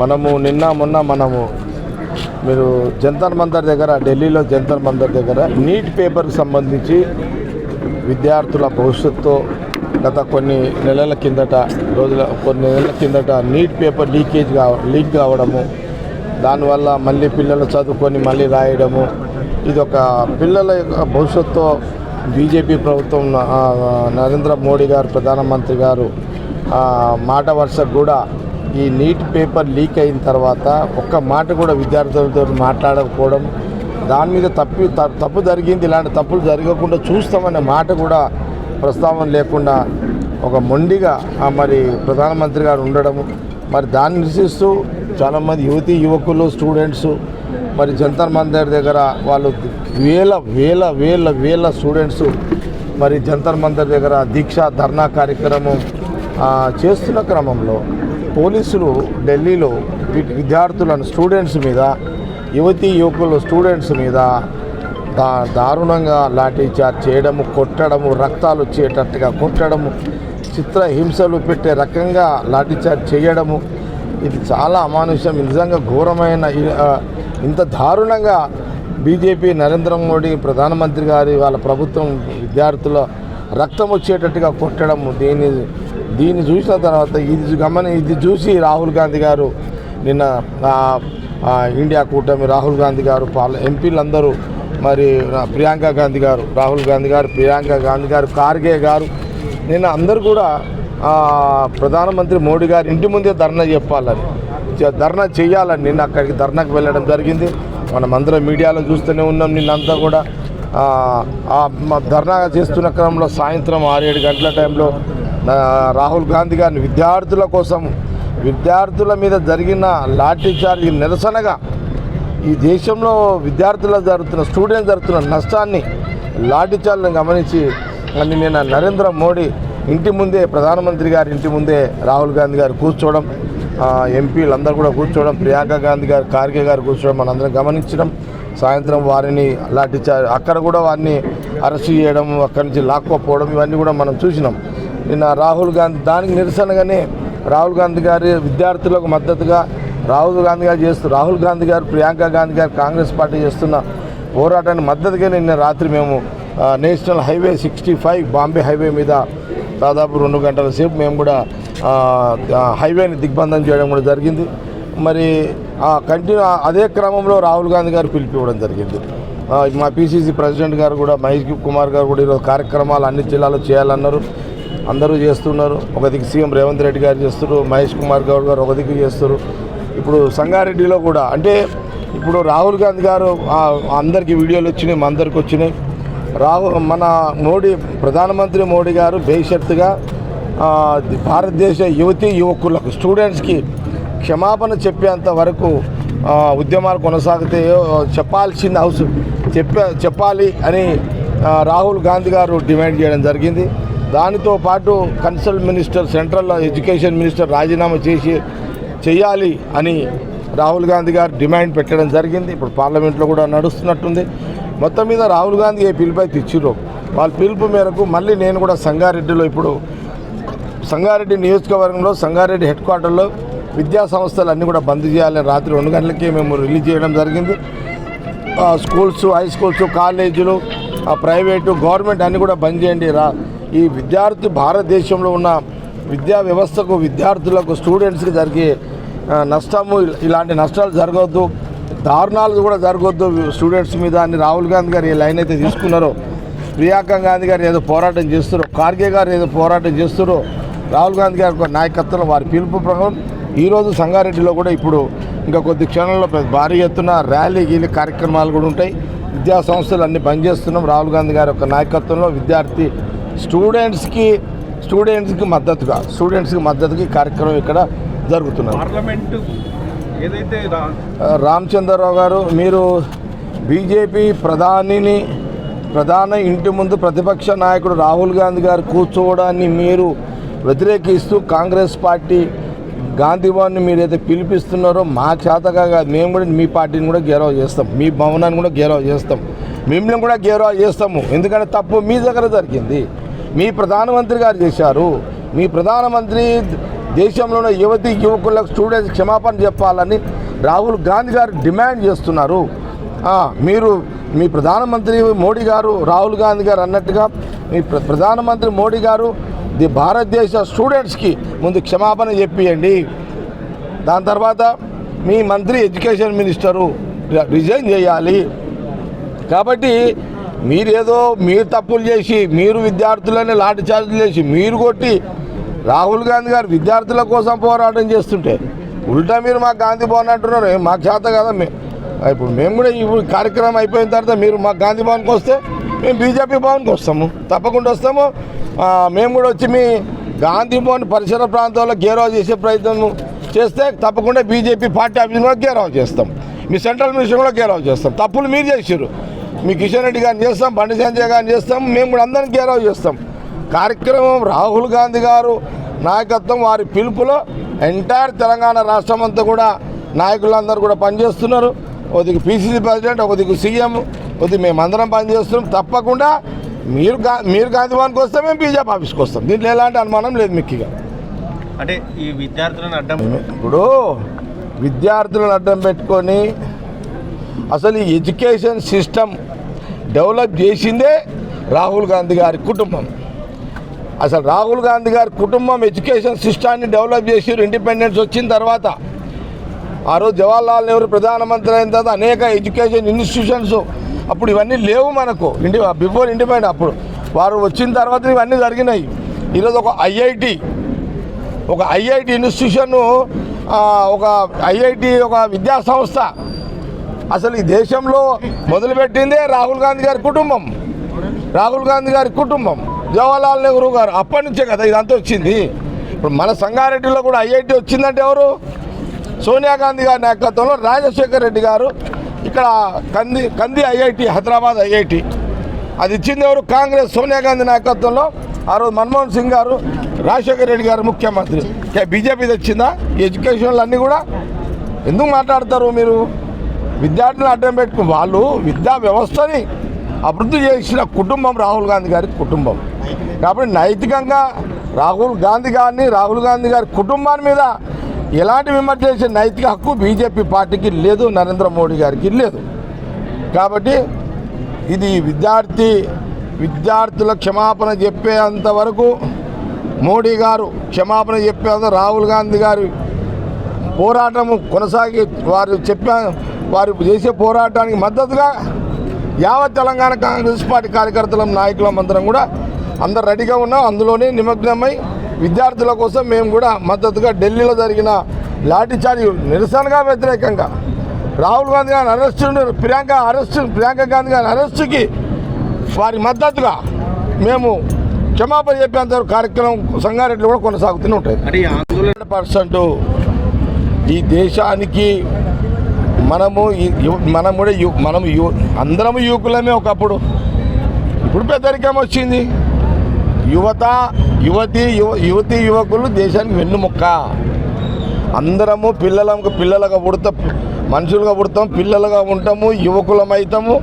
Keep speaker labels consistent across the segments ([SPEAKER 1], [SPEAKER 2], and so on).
[SPEAKER 1] మనము నిన్న మొన్న మీరు జంతర్ మంతర్ దగ్గర, ఢిల్లీలో జంతర్ మంతర్ దగ్గర నీట్ పేపర్కి సంబంధించి విద్యార్థుల భవిష్యత్తు గత కొన్ని నెలల కిందట నీట్ పేపర్ లీక్ కావడము, దానివల్ల మళ్ళీ పిల్లలు చదువుకొని మళ్ళీ రాయడము, ఇది ఒక పిల్లల యొక్క భవిష్యత్తు. బీజేపీ ప్రభుత్వం నరేంద్ర మోడీ గారు ప్రధానమంత్రి గారు మాట వరుసకు కూడా ఈ నీట్ పేపర్ లీక్ అయిన తర్వాత ఒక్క మాట కూడా విద్యార్థులతో మాట్లాడకపోవడం, దాని మీద తప్పు జరిగింది, ఇలాంటి తప్పులు జరగకుండా చూస్తామనే మాట కూడా ప్రస్తావన లేకుండా ఒక మొండిగా మరి ప్రధానమంత్రి గారు ఉండడము, మరి దాన్ని నిరసిస్తూ చాలామంది యువకులు స్టూడెంట్స్ మరి జంతర్ మంతర్ దగ్గర వాళ్ళు వేల స్టూడెంట్స్ మరి జంతర్ మంతర్ దగ్గర దీక్ష ధర్నా కార్యక్రమం చేస్తున్న క్రమంలో పోలీసులు ఢిల్లీలో విద్యార్థులను స్టూడెంట్స్ మీద స్టూడెంట్స్ మీద దారుణంగా లాఠీచార్జ్ చేయడము, కొట్టడము, రక్తాలు వచ్చేటట్టుగా కొట్టడము, చిత్రహింసలు పెట్టే రకంగా లాఠీచార్జ్ చేయడము, ఇది చాలా అమానుష్యం. నిజంగా ఘోరమైన ఇంత దారుణంగా బీజేపీ నరేంద్ర మోడీ ప్రధానమంత్రి గారి వాళ్ళ ప్రభుత్వం విద్యార్థుల రక్తం వచ్చేటట్టుగా కొట్టడము, దీన్ని చూసిన తర్వాత ఇది చూసి రాహుల్ గాంధీ గారు నిన్న ఇండియా కూటమి రాహుల్ గాంధీ గారు ఎంపీలందరూ మరి ప్రియాంక గాంధీ గారు, రాహుల్ గాంధీ గారు, ప్రియాంక గాంధీ గారు, ఖార్గే గారు నిన్న అందరూ కూడా ప్రధానమంత్రి మోడీ గారు ఇంటి ముందే ధర్నా చేయాలని నిన్న అక్కడికి ధర్నాకు వెళ్ళడం జరిగింది. మనం అందరం మీడియాలో చూస్తూనే ఉన్నాం. నిన్నంతా కూడా ధర్నా చేస్తున్న క్రమంలో సాయంత్రం 6-7 గంటల టైంలో రాహుల్ గాంధీ గారిని విద్యార్థుల మీద జరిగిన లాఠీచార్జ్ నిరసనగా ఈ దేశంలో స్టూడెంట్స్ జరుగుతున్న నష్టాన్ని లాఠీచార్జ్ని గమనించి నిన్న నరేంద్ర మోడీ ఇంటి ముందే, ప్రధానమంత్రి గారి ఇంటి ముందే రాహుల్ గాంధీ గారు కూర్చోవడం, ఎంపీలు అందరూ కూడా కూర్చోవడం, ప్రియాంక గాంధీ గారు, ఖార్గే గారు కూర్చోవడం మనందరం గమనించడం. సాయంత్రం వారిని అక్కడ కూడా వారిని అరెస్ట్ చేయడం, అక్కడి నుంచి లాక్కోపోవడం ఇవన్నీ కూడా మనం చూసినాం. నిన్న రాహుల్ గాంధీ దానికి నిరసనగానే రాహుల్ గాంధీ గారి విద్యార్థులకు మద్దతుగా రాహుల్ గాంధీ గారు, ప్రియాంక గాంధీ గారు కాంగ్రెస్ పార్టీ చేస్తున్న పోరాటానికి మద్దతుగా నిన్న రాత్రి మేము నేషనల్ హైవే 65 బాంబే హైవే మీద దాదాపు 2 గంటల సేపు మేము కూడా హైవేని దిగ్బంధం చేయడం కూడా జరిగింది. మరి అదే క్రమంలో రాహుల్ గాంధీ గారు పిలిపివ్వడం జరిగింది. మా పిసిసి ప్రెసిడెంట్ గారు కూడా, మహేష్ కుమార్ గారు కూడా ఈరోజు కార్యక్రమాలు అన్ని జిల్లాలో చేయాలన్నారు. అందరూ చేస్తున్నారు. ఒక దిక్కు సీఎం రేవంత్ రెడ్డి గారు చేస్తున్నారు, మహేష్ కుమార్ గారు ఒక దిక్కు చేస్తారు. ఇప్పుడు సంగారెడ్డిలో కూడా అంటే ఇప్పుడు రాహుల్ గాంధీ గారు అందరికీ వీడియోలు వచ్చినాయి, మా అందరికి వచ్చినాయి. మన ప్రధానమంత్రి మోడీ గారు బేషరతుగా భారతదేశ యువకులకు స్టూడెంట్స్కి క్షమాపణ చెప్పేంత వరకు ఉద్యమాలు కొనసాగుతాయో చెప్పాలి అని రాహుల్ గాంధీ గారు డిమాండ్ చేయడం జరిగింది. దానితో పాటు consult minister, central education minister రాజీనామా చేయాలి అని రాహుల్ గాంధీ గారు డిమాండ్ పెట్టడం జరిగింది. ఇప్పుడు పార్లమెంట్లో కూడా నడుస్తున్నట్టుంది. మొత్తం మీద రాహుల్ గాంధీ ఏ పిలుపు అయితే ఇచ్చిరో వాళ్ళ పిలుపు మేరకు మళ్ళీ నేను కూడా సంగారెడ్డి నియోజకవర్గంలో సంగారెడ్డి హెడ్ క్వార్టర్లో విద్యా సంస్థలు అన్నీ కూడా బంద్ చేయాలని రాత్రి 2 గంటలకే మేము రిలీజ్ చేయడం జరిగింది. స్కూల్స్, హై స్కూల్స్, కాలేజీలు, ప్రైవేటు, గవర్నమెంట్ అన్నీ కూడా బంద్ చేయండి. ఈ భారతదేశంలో ఉన్న విద్యా వ్యవస్థకు, విద్యార్థులకు, స్టూడెంట్స్కి జరిగే నష్టము, ఇలాంటి నష్టాలు జరగవద్దు, దారుణాలు కూడా జరగవద్దు స్టూడెంట్స్ మీద అని రాహుల్ గాంధీ గారు ఏ లైన్ అయితే తీసుకున్నారో, ప్రియాంక గాంధీ గారు ఏదో పోరాటం చేస్తారో, ఖార్గే గారు ఏదో పోరాటం చేస్తారో, రాహుల్ గాంధీ గారి నాయకత్వంలో వారి పిలుపు ప్రకారం ఈరోజు సంగారెడ్డిలో కూడా ఇప్పుడు ఇంకా కొద్ది క్షణంలో భారీ ఎత్తున ర్యాలీ కార్యక్రమాలు కూడా ఉంటాయి. విద్యా సంస్థలు అన్నీ బంద్ చేస్తున్నాం. రాహుల్ గాంధీ గారి యొక్క నాయకత్వంలో స్టూడెంట్స్కి మద్దతుగా కార్యక్రమం ఇక్కడ జరుగుతున్నది.
[SPEAKER 2] పార్లమెంటు ఏదైతే
[SPEAKER 1] రామచంద్రరావు గారు, మీరు బీజేపీ ప్రధాన ఇంటి ముందు ప్రతిపక్ష నాయకుడు రాహుల్ గాంధీ గారు కూర్చోవడాన్ని మీరు వ్యతిరేకిస్తూ కాంగ్రెస్ పార్టీ గాంధీ భవన్ని మీరైతే పిలిపిస్తున్నారో మా చేతగా కాదు, మేము కూడా మీ పార్టీని కూడా గెలవ చేస్తాం, మీ భవనాన్ని కూడా గెలవ చేస్తాం, మిమ్మల్ని కూడా గెలవ చేస్తాము. ఎందుకంటే తప్పు మీ దగ్గర జరిగింది, మీ ప్రధానమంత్రి గారు చేశారు. మీ ప్రధానమంత్రి దేశంలో ఉన్న యువతి యువకులకు స్టూడెంట్స్ క్షమాపణ చెప్పాలని రాహుల్ గాంధీ గారు డిమాండ్ చేస్తున్నారు. మీరు మీ ప్రధానమంత్రి మోడీ గారు రాహుల్ గాంధీ గారు అన్నట్టుగా మీ ప్రధానమంత్రి మోడీ గారు భారతదేశ స్టూడెంట్స్కి ముందు క్షమాపణ చెప్పియండి. దాని తర్వాత మీ మంత్రి ఎడ్యుకేషన్ మినిస్టరు రిజైన్ చేయాలి. కాబట్టి మీరు తప్పులు చేసి మీరు విద్యార్థులని లాఠీ చార్జీలు చేసి మీరు కొట్టి రాహుల్ గాంధీ గారు విద్యార్థుల కోసం పోరాటం చేస్తుంటే ఉల్టా మీరు మాకు గాంధీ భవన్ అంటున్నారు. మాకు చేత కదా, ఇప్పుడు మేము కూడా ఈ కార్యక్రమం అయిపోయిన తర్వాత మీరు మాకు గాంధీ భవన్కి వస్తే మేము బీజేపీ భవన్కి వస్తాము, తప్పకుండా వస్తాము. మేము కూడా వచ్చి మీ గాంధీ భవన్ పరిసర ప్రాంతాల్లో గేరావ్ చేసే ప్రయత్నం చేస్తే తప్పకుండా బీజేపీ పార్టీ ఆఫీస్ కూడా గేరావ్ చేస్తాం, మీ సెంట్రల్ మినిస్టర్ కూడా గేరావ్ చేస్తాం. తప్పులు మీరు చేసారు, మీ కిషన్ రెడ్డి గారిని చేస్తాం, బండి సంజయ్ గారిని చేస్తాం, మేము కూడా అందరినీ గేరావ్ చేస్తాం. కార్యక్రమం రాహుల్ గాంధీ గారు నాయకత్వం వారి పిలుపులో ఎంటైర్ తెలంగాణ రాష్ట్రం అంతా కూడా నాయకులందరూ కూడా పనిచేస్తున్నారు. ఒకదికి పీసీసీ ప్రెసిడెంట్, ఒకదికి సీఎం, ఒకది మేమందరం పనిచేస్తున్నాం. తప్పకుండా మీరు గాంధీ భవన్కి వస్తే మేము బీజేపీ ఆఫీస్కి వస్తాం. దీంట్లో ఎలాంటి అనుమానం లేదు. మిక్కిగా
[SPEAKER 2] అంటే ఈ విద్యార్థులను అడ్డం
[SPEAKER 1] ఇప్పుడు విద్యార్థులను అడ్డం పెట్టుకొని అసలు ఈ ఎడ్యుకేషన్ సిస్టమ్ డెవలప్ చేసిందే రాహుల్ గాంధీ గారి కుటుంబం. అసలు రాహుల్ గాంధీ గారి కుటుంబం ఎడ్యుకేషన్ సిస్టాన్ని డెవలప్ చేసారు. ఇండిపెండెన్స్ వచ్చిన తర్వాత ఆ రోజు జవహర్లాల్ నెహ్రూ ప్రధానమంత్రి అయిన తర్వాత అనేక ఎడ్యుకేషన్ ఇన్స్టిట్యూషన్స్, అప్పుడు ఇవన్నీ లేవు మనకు, బిఫోర్ ఇండిపెండెంట్. అప్పుడు వారు వచ్చిన తర్వాత ఇవన్నీ జరిగినాయి. ఈరోజు ఒక ఐఐటి ఇన్స్టిట్యూషన్, ఒక ఐఐటి ఒక విద్యా సంస్థ అసలు ఈ దేశంలో మొదలుపెట్టిందే రాహుల్ గాంధీ గారి కుటుంబం. జవహర్లాల్ నెహ్రూ గారు అప్పటి నుంచే కదా ఇదంతా వచ్చింది. ఇప్పుడు మన సంగారెడ్డిలో కూడా ఐఐటి వచ్చిందంటే ఎవరు? సోనియా గాంధీ గారి నాయకత్వంలో రాజశేఖర్ రెడ్డి గారు ఇక్కడ కంది ఐఐటి, హైదరాబాద్ ఐఐటి అది ఇచ్చింది ఎవరు? కాంగ్రెస్ సోనియా గాంధీ నాయకత్వంలో. ఆ రోజు మన్మోహన్ సింగ్ గారు, రాజశేఖర్ రెడ్డి గారు ముఖ్యమంత్రి. బీజేపీ తెచ్చిందా ఈ ఎడ్యుకేషన్లు అన్నీ కూడా? ఎందుకు మాట్లాడతారు మీరు? విద్యార్థులను అడ్డం పెట్టుకుని వాళ్ళు విద్యా వ్యవస్థని అభివృద్ధి చేసిన కుటుంబం రాహుల్ గాంధీ గారి కుటుంబం. కాబట్టి నైతికంగా రాహుల్ గాంధీ గారి కుటుంబాన్ని మీద ఎలాంటి విమర్శ చేసే నైతిక హక్కు బీజేపీ పార్టీకి లేదు, నరేంద్ర మోడీ గారికి లేదు. కాబట్టి ఇది విద్యార్థుల క్షమాపణ చెప్పేంత వరకు మోడీ గారు క్షమాపణ చెప్పేంత రాహుల్ గాంధీ గారి పోరాటము కొనసాగి వారు చేసే పోరాటానికి మద్దతుగా యావత్ తెలంగాణ కాంగ్రెస్ పార్టీ కార్యకర్తలం నాయకులం అందరం కూడా అందరు రెడీగా ఉన్నాం. అందులోనే నిమగ్నమై విద్యార్థుల కోసం మేము కూడా మద్దతుగా ఢిల్లీలో జరిగిన లాఠీచార్జ్ నిరసనగా వ్యతిరేకంగా రాహుల్ గాంధీ గారి ప్రియాంక గాంధీ గారి అరెస్టుకి వారి మద్దతుగా మేము క్షమాపణ చెప్పేంత కార్యక్రమం సంగారెడ్డిలో కూడా కొనసాగుతూనే ఉంటాయి. 100% ఈ దేశానికి మనము అందరము యువకులమే ఒకప్పుడు. ఇప్పుడు పెద్దరికం వచ్చింది. యువకులు దేశానికి వెన్నుముక్క. అందరము పిల్లలుగా పుడతాం, మనుషులుగా పుడతాం, పిల్లలుగా ఉంటాము, యువకులం అవుతాము.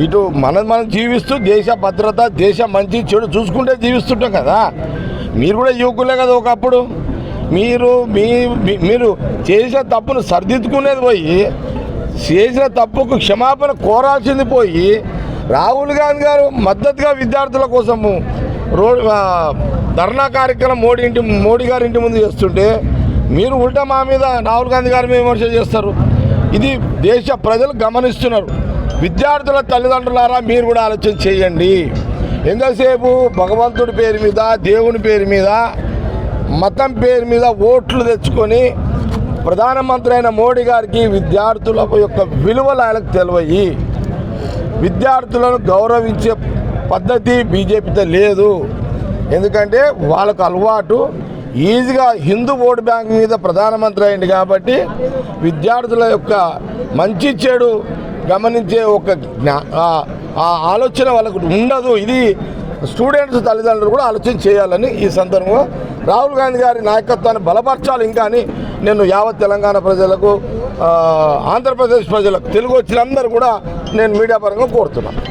[SPEAKER 1] ఇటు మనం జీవిస్తూ దేశ భద్రత, దేశ మంచి చెడు చూసుకుంటే జీవిస్తుంటాం కదా. మీరు కూడా యువకులే కదా ఒకప్పుడు. మీరు చేసిన తప్పును సరిదిద్దుకునేది పోయి, చేసిన తప్పుకు క్షమాపణ కోరాల్సింది పోయి, రాహుల్ గాంధీ గారు మద్దతుగా విద్యార్థుల కోసము ధర్నా కార్యక్రమం మోడీ గారి ఇంటి ముందు చేస్తుంటే మీరు ఉల్టా మా మీద రాహుల్ గాంధీ గారి మీద విమర్శ చేస్తారు. ఇది దేశ ప్రజలు గమనిస్తున్నారు. విద్యార్థుల తల్లిదండ్రులారా మీరు కూడా ఆలోచన చేయండి. ఎంతసేపు భగవంతుడి పేరు మీద, దేవుని పేరు మీద, మతం పేరు మీద ఓట్లు తెచ్చుకొని ప్రధానమంత్రి అయిన మోడీ గారికి విద్యార్థుల యొక్క విలువలు ఆయనకు తెలివయి, విద్యార్థులను గౌరవించే పద్ధతి బీజేపీతో లేదు. ఎందుకంటే వాళ్ళకు అలవాటు ఈజీగా హిందూ ఓటు బ్యాంక్ మీద ప్రధానమంత్రి అయింది కాబట్టి విద్యార్థుల యొక్క మంచి చెడు గమనించే ఒక ఆలోచన వాళ్ళకు ఉండదు. ఇది స్టూడెంట్స్ తల్లిదండ్రులు కూడా ఆలోచన చేయాలని ఈ సందర్భంగా రాహుల్ గాంధీ గారి నాయకత్వాన్ని బలపరచాలి ఇంకా అని నేను యావత్ తెలంగాణ ప్రజలకు, ఆంధ్రప్రదేశ్ ప్రజలకు, తెలుగు వచ్చిన అందరూ కూడా నేను మీడియా పరంగా కోరుతున్నాను.